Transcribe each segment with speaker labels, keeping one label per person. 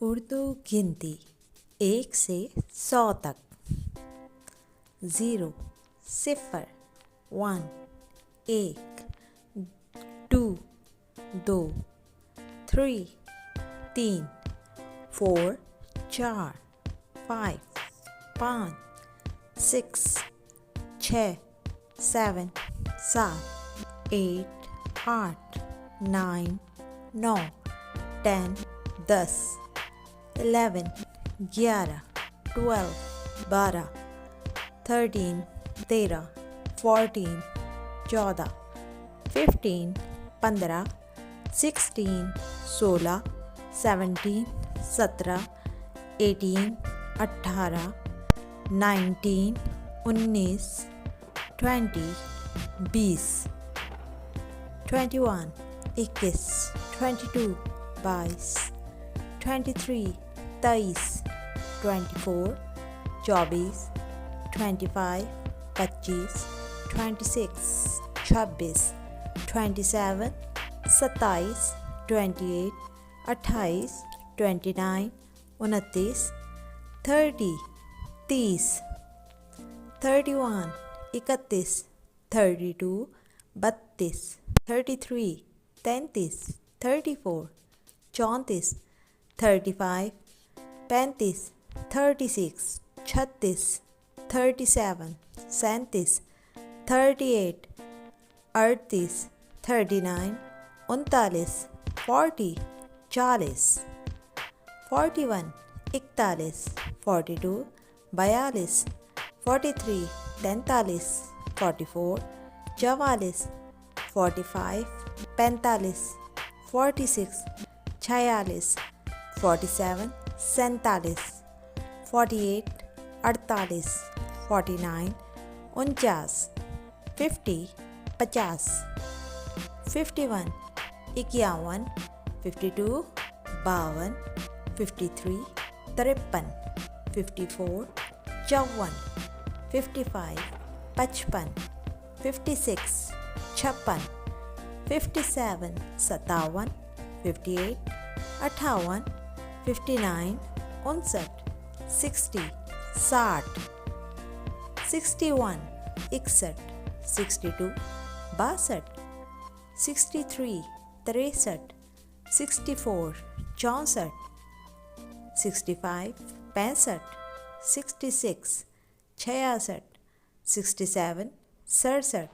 Speaker 1: उर्दू गिनती 1 से 100 तक। 0 सिफर 1 एक 2 दो 3 तीन 4 चार 5 पाँच 6 छः 7 सात 8 आठ 9 9 10 10 11 11 12 12 13 13 14 14 15 15 16 16 17 17 18 18 19 19 20 20 21 21 22 22 23 23 24 24 25 25 26 26 27 27 28 28 29 29 30 30 31 31 32 32 33 33 34 34 35 35 36 36 37 37 38 38 39 39 40 40 41 41 42 42 43 43 44 44 45 45 46 46 47 47 48 48 49 49 50 50 51 51 52 52 53 53 54 54 55 55 56 56 57 57 58 58 59 59 60 60 61 61 62 62 63 63 64 64 65 65 66 66 67 67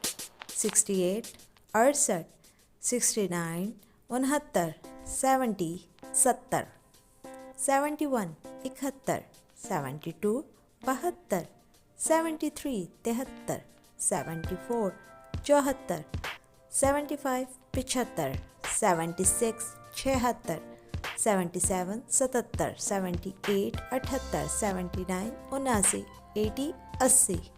Speaker 1: 68 68 69 69 70 70 71 71 72 72 73 73 74 74 75 75 76 76 77 77 78 78 79 79 80 80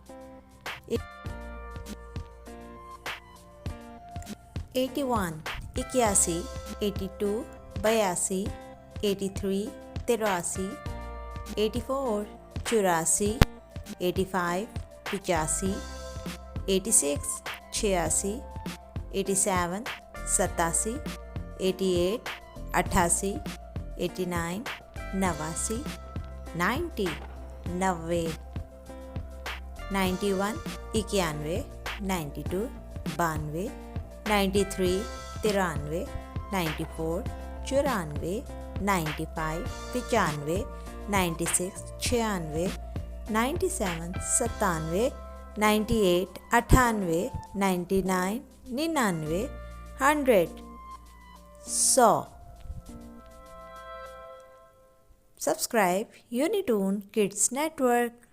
Speaker 1: 81 81 82 82 83 83 84 84 85 85 86 86 87 87 88 88 89 89 90 90 91 91 92 92 93 93 94 94 95 95 96 96 97 97 98 98 99 99 100 100 Subscribe Unitoon Kids Network.